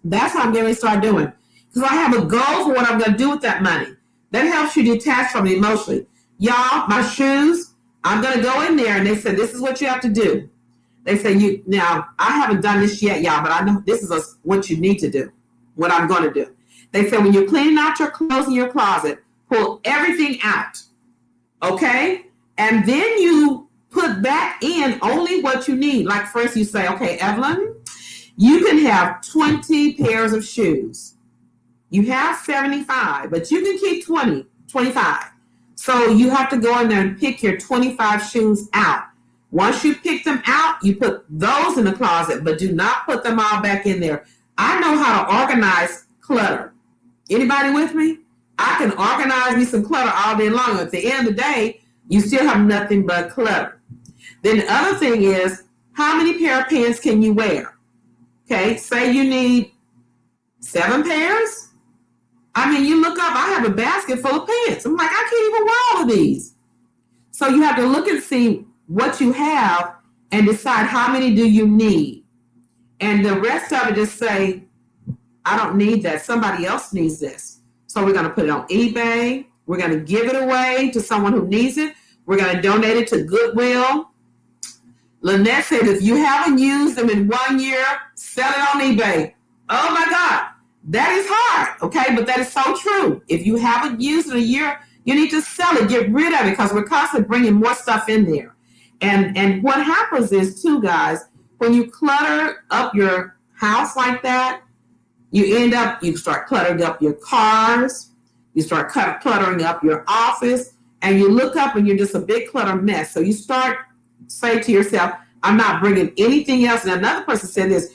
That's what I'm going to start doing. Because I have a goal for what I'm going to do with that money. That helps you detach from it emotionally. Y'all, my shoes, I'm going to go in there, and they said, this is what you have to do. They say now I haven't done this yet, y'all, but I know this is what you need to do, what I'm going to do. They say when you're cleaning out your clothes in your closet, pull everything out, okay? And then you put back in only what you need. Like first you say, okay, Evelyn, you can have 20 pairs of shoes. You have 75, but you can keep 25. So you have to go in there and pick your 25 shoes out. Once you pick them out, you put those in the closet, but do not put them all back in there. I know how to organize clutter. Anybody with me? I can organize me some clutter all day long. At the end of the day, you still have nothing but clutter. Then the other thing is, how many pair of pants can you wear? Okay, say you need 7 pairs. I mean, you look up, I have a basket full of pants. I'm like, I can't even wear all of these. So you have to look and see what you have and decide how many do you need. And the rest of it, just say, I don't need that. Somebody else needs this. So we're going to put it on eBay. We're going to give it away to someone who needs it. We're going to donate it to Goodwill. Lynette said, if you haven't used them in 1 year, sell it on eBay. Oh my God, that is hard, okay? But that is so true. If you haven't used it a year, you need to sell it, get rid of it, because we're constantly bringing more stuff in there. And what happens is, too, guys, when you clutter up your house like that, you start cluttering up your cars, you start cluttering up your office, and you look up and you're just a big clutter mess. So you start say to yourself, I'm not bringing anything else. And another person said this,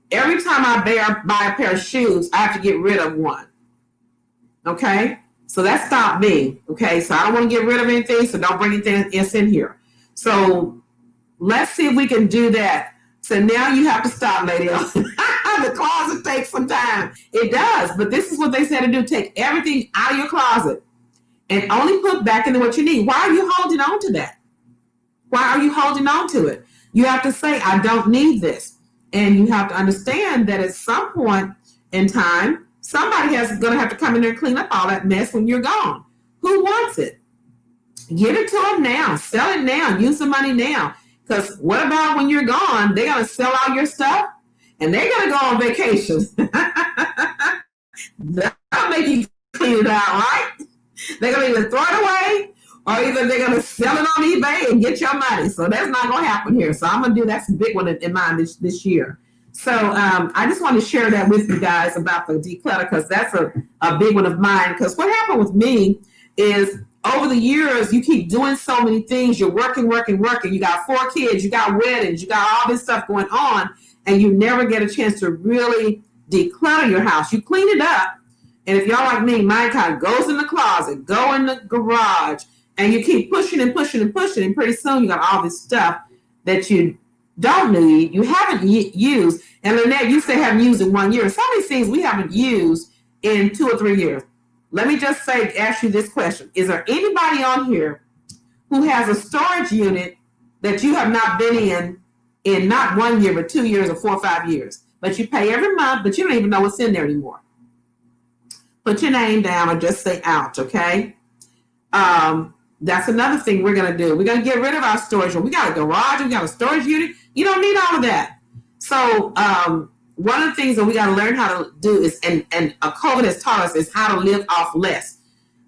every time I buy a pair of shoes, I have to get rid of one. Okay? So that stopped me. Okay? So I don't want to get rid of anything, so don't bring anything else in here. So let's see if we can do that. So now you have to stop, lady. The closet takes some time. It does, but this is what they said to do. Take everything out of your closet and only put back into what you need. Why are you holding on to that? Why are you holding on to it? You have to say, I don't need this. And you have to understand that at some point in time, somebody is going to have to come in there and clean up all that mess when you're gone. Who wants it? Give it to them now. Sell it now. Use the money now. Because what about when you're gone? They're going to sell all your stuff and they're going to go on vacation. That'll make you clean it out, right? They're going to either throw it away or either they're going to sell it on eBay and get your money. So that's not going to happen here. So I'm going to do that's a big one in mind this year. So I just want to share that with you guys about the declutter, because that's a big one of mine. Because what happened with me is over the years, you keep doing so many things. You're working. You got 4 kids. You got weddings. You got all this stuff going on. And you never get a chance to really declutter your house. You clean it up. And if y'all like me, mine kind of goes in the closet, go in the garage. And you keep pushing. And pretty soon you got all this stuff that you don't need, you haven't used. And Lynette, you say haven't used in 1 year. Some of these things we haven't used in 2 or 3 years. Let me just ask you this question. Is there anybody on here who has a storage unit that you have not been in not 1 year, but 2 years or 4 or 5 years? But you pay every month, but you don't even know what's in there anymore. Put your name down or just say ouch, okay? That's another thing we're going to do. We're going to get rid of our storage room. We got a garage. We got a storage unit. You don't need all of that. So one of the things that we got to learn how to do is, and COVID has taught us, is how to live off less.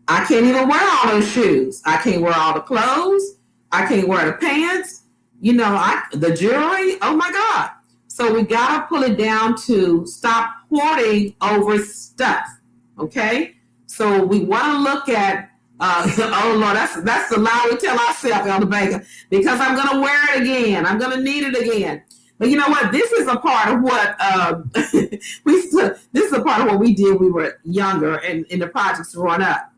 I can't even wear all those shoes. I can't wear all the clothes. I can't wear the pants. You know, the jewelry. Oh, my God. So we got to pull it down to stop hoarding over stuff. Okay? So we want to look at oh Lord, that's the lie we tell ourselves, Elder Baker, because I'm going to wear it again. I'm going to need it again. But you know what? This is a part of what this is a part of what we did when we were younger and in the projects growing up.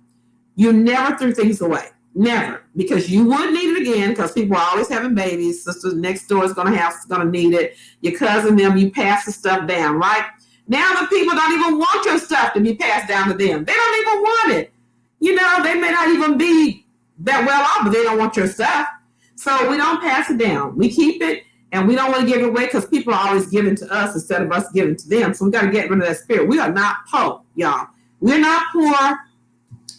You never threw things away. Never. Because you would need it again, because people are always having babies. Sister next door is going to need it. Your cousin, them, you pass the stuff down, right? Now the people don't even want your stuff to be passed down to them. They don't even want it. You know, they may not even be that well off, but they don't want your stuff. So we don't pass it down. We keep it, and we don't want to give it away because people are always giving to us instead of us giving to them. So we got to get rid of that spirit. We are not poor, y'all. We're not poor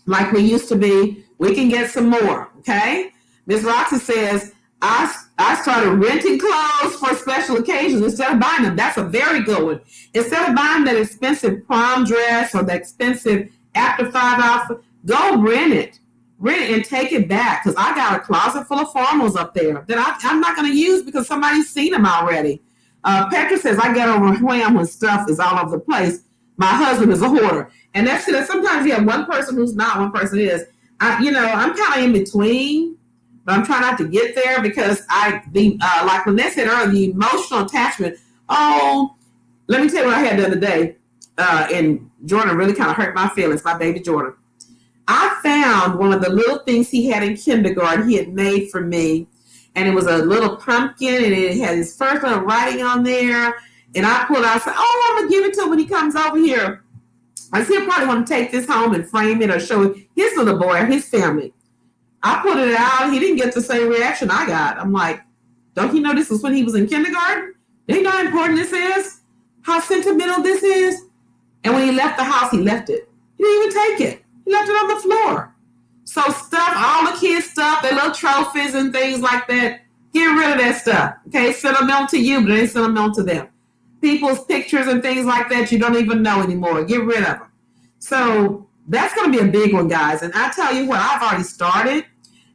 like we used to be. We can get some more, okay? Ms. Roxy says, I I started renting clothes for special occasions instead of buying them. That's a very good one. Instead of buying that expensive prom dress or the expensive after 5 outfit, go rent it. Rent it and take it back, because I got a closet full of formals up there that I'm not going to use because somebody's seen them already. Petra says, I get overwhelmed when stuff is all over the place. My husband is a hoarder. And that's it. Sometimes you have one person who's not, one person is. I'm kind of in between, but I'm trying not to get there because like Lynette said earlier, the emotional attachment. Oh, let me tell you what I had the other day. And Jordan really kind of hurt my feelings, my baby Jordan. I found one of the little things he had in kindergarten he had made for me. And it was a little pumpkin, and it had his first little writing on there. And I pulled it out and said, oh, I'm going to give it to him when he comes over here. I said, he'll probably want to take this home and frame it or show his little boy or his family. I put it out. He didn't get the same reaction I got. I'm like, don't you know this was when he was in kindergarten? Do you know how important this is? How sentimental this is? And when he left the house, he left it. He didn't even take it. He left it on the floor. So stuff, all the kids' stuff, their little trophies and things like that, get rid of that stuff. Okay, sentimental to you, but it ain't sentimental to them. People's pictures and things like that you don't even know anymore. Get rid of them. So that's going to be a big one, guys. And I tell you what, I've already started,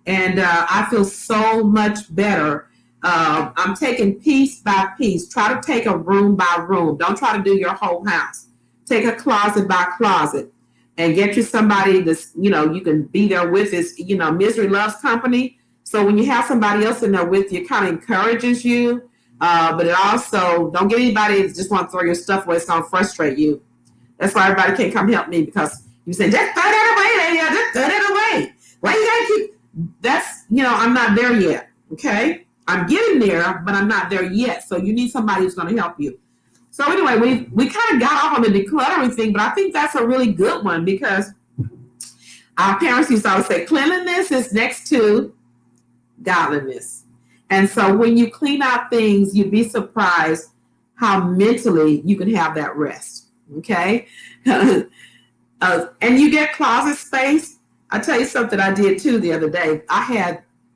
and I feel so much better. I'm taking piece by piece. Try to take a room by room. Don't try to do your whole house. Take a closet by closet. And get you somebody that's, you can be there with. Is, misery loves company. So when you have somebody else in there with you, it kind of encourages you. But it also, don't get anybody that just want to throw your stuff away. It's going to frustrate you. That's why everybody can't come help me, because you say, just throw that away. Just throw that away. Why you got to keep, that's, I'm not there yet. Okay. I'm getting there, but I'm not there yet. So you need somebody who's going to help you. So anyway, we kind of got off on the decluttering thing, but I think that's a really good one, because our parents used to always say cleanliness is next to godliness. And so when you clean out things, you'd be surprised how mentally you can have that rest. Okay. And you get closet space. I'll tell you something I did too the other day.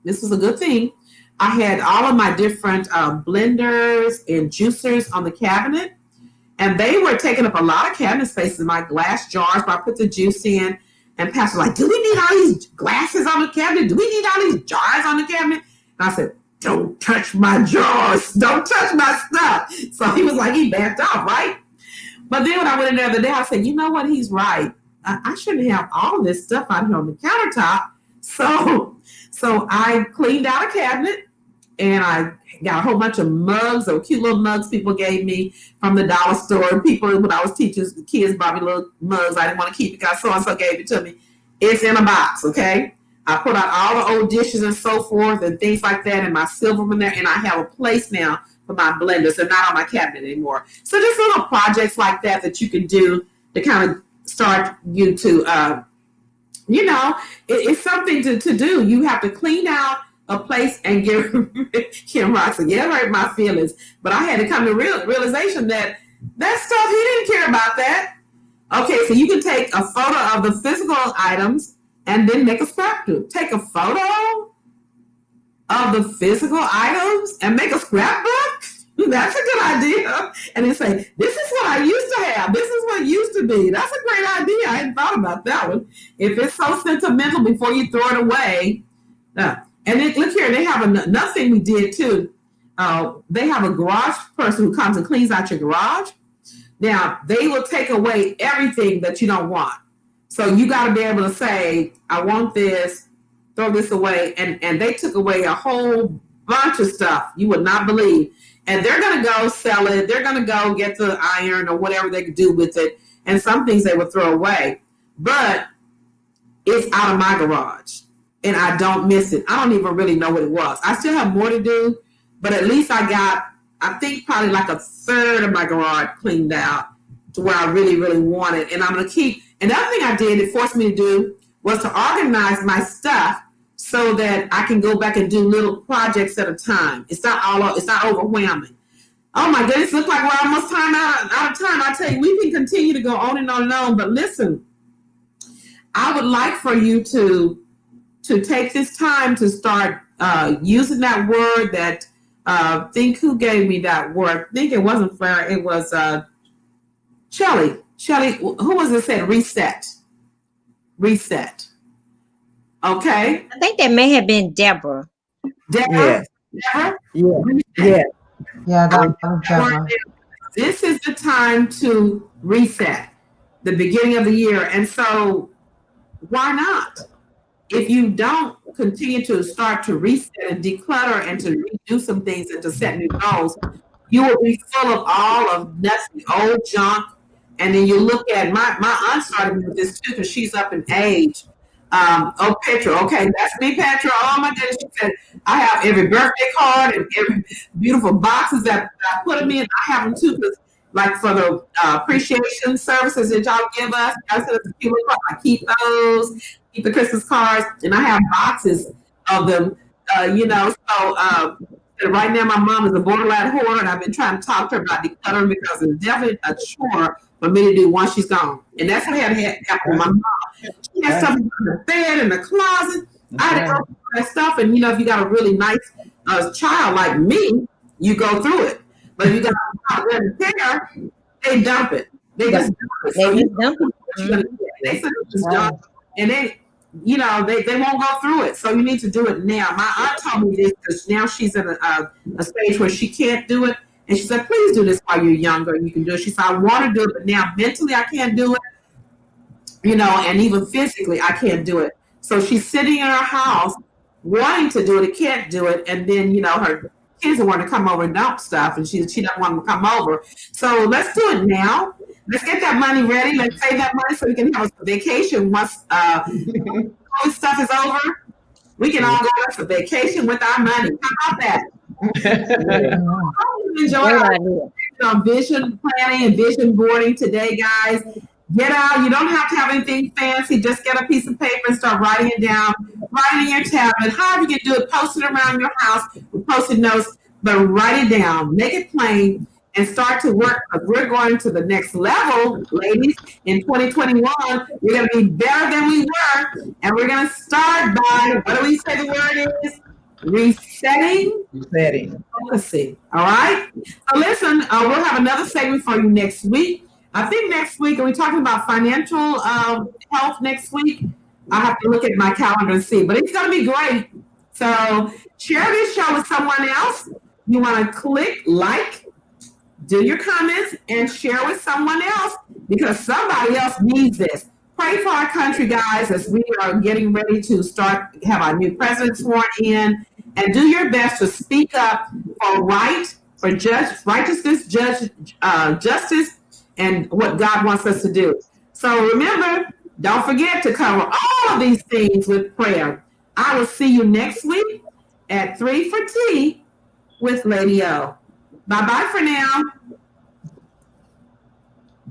This was a good thing. I had all of my different blenders and juicers on the cabinet, and they were taking up a lot of cabinet space in my glass jars where I put the juice in. And Pastor was like, do we need all these glasses on the cabinet? Do we need all these jars on the cabinet? And I said, don't touch my jars. Don't touch my stuff. So he was like, he backed off, right? But then when I went in the other day, I said, you know what? He's right. I shouldn't have all this stuff out here on the countertop. So I cleaned out a cabinet, and I got a whole bunch of mugs, or cute little mugs people gave me from the dollar store. People, when I was teaching the kids, bought me little mugs. I didn't want to keep it because so-and-so gave it to me. It's in a box, okay? I put out all the old dishes and so forth and things like that, and my silver in there, and I have a place now for my blenders. They're not on my cabinet anymore. So just little projects like that you can do to kind of start you to, it's something to do. You have to clean out a place and get Kim Rock said, yeah, it hurt my feelings. But I had to come to realization that stuff, he didn't care about that. Okay, so you can take a photo of the physical items and then make a scrapbook. Take a photo of the physical items and make a scrapbook. That's a good idea. And then say, this is what I used to have. This is what it used to be. That's a great idea. I hadn't thought about that one. If it's so sentimental before you throw it away. And then look here, they have another thing we did too. They have a garage person who comes and cleans out your garage. Now, they will take away everything that you don't want. So you got to be able to say, I want this, throw this away. And they took away a whole bunch of stuff you would not believe. And they're going to go sell it. They're going to go get the iron or whatever they could do with it. And some things they would throw away. But it's out of my garage. And I don't miss it. I don't even really know what it was. I still have more to do. But at least I think probably like a third of my garage cleaned out to where I really, really want it. And I'm going to keep. And the other thing I did, it forced me to do, was to organize my stuff so that I can go back and do little projects at a time. It's not overwhelming. Oh my goodness, looks like we're almost out of time. I tell you, we can continue to go on and on and on. But listen, I would like for you to to take this time to start using that word that, think who gave me that word. I think it wasn't Farrah, it was Shelly, who was it said reset? Reset. Okay. I think that may have been Deborah. Deborah? Yes. Deborah? Yeah. Yeah, that was Deborah. This is the time to reset, the beginning of the year. And so why not? If you don't continue to start to reset and declutter and to redo some things and to set new goals, you will be full of all of nasty old junk. And then you look at my aunt started me with this too because she's up in age. Oh, Petra. Okay, that's me, Petra. Oh my goodness. She said, I have every birthday card and every beautiful boxes that I put them in. I have them too because like for the appreciation services that y'all give us, I said it's a cute little card. I keep those, keep the Christmas cards, and I have boxes of them, so right now my mom is a borderline hoarder, and I've been trying to talk to her about decluttering because it's definitely a chore for me to do once she's gone. And that's what had happened with my mom. She had stuff in the bed, in the closet. I had to go through that stuff, and if you got a really nice child like me, you go through it. But if you got a child that care, they dump it. They just dump it. So They just dump it. they said just dump it. And they won't go through it. So you need to do it now. My aunt told me this because now she's in a stage where she can't do it. And she said, please do this while you're younger and you can do it. She said, I want to do it, but now mentally I can't do it. And even physically I can't do it. So she's sitting in her house wanting to do it, can't do it. And then, her kids want to come over and dump stuff and she doesn't want them to come over. So let's do it now. Let's get that money ready. Let's save that money so we can have a vacation once all this stuff is over. We can all go on a vacation with our money. How about that? Enjoy vision planning and vision boarding today, guys. Get out. You don't have to have anything fancy. Just get a piece of paper and start writing it down. Write it in your tablet. However you can do it, post it around your house with Post-it notes, but write it down. Make it plain. And start to work because we're going to the next level, ladies. In 2021, we're going to be better than we were. And we're going to start by, what do we say the word is? Resetting. Focusing. All right? So listen, we'll have another segment for you next week. I think next week, are we talking about financial health next week? I have to look at my calendar and see. But it's going to be great. So share this show with someone else. You want to click like, do your comments and share with someone else because somebody else needs this. Pray for our country, guys, as we are getting ready to have our new president sworn in, and do your best to speak up for righteousness, justice, and what God wants us to do. So remember, don't forget to cover all of these things with prayer. I will see you next week at 3 for Tea with Lady O. Bye-bye for now.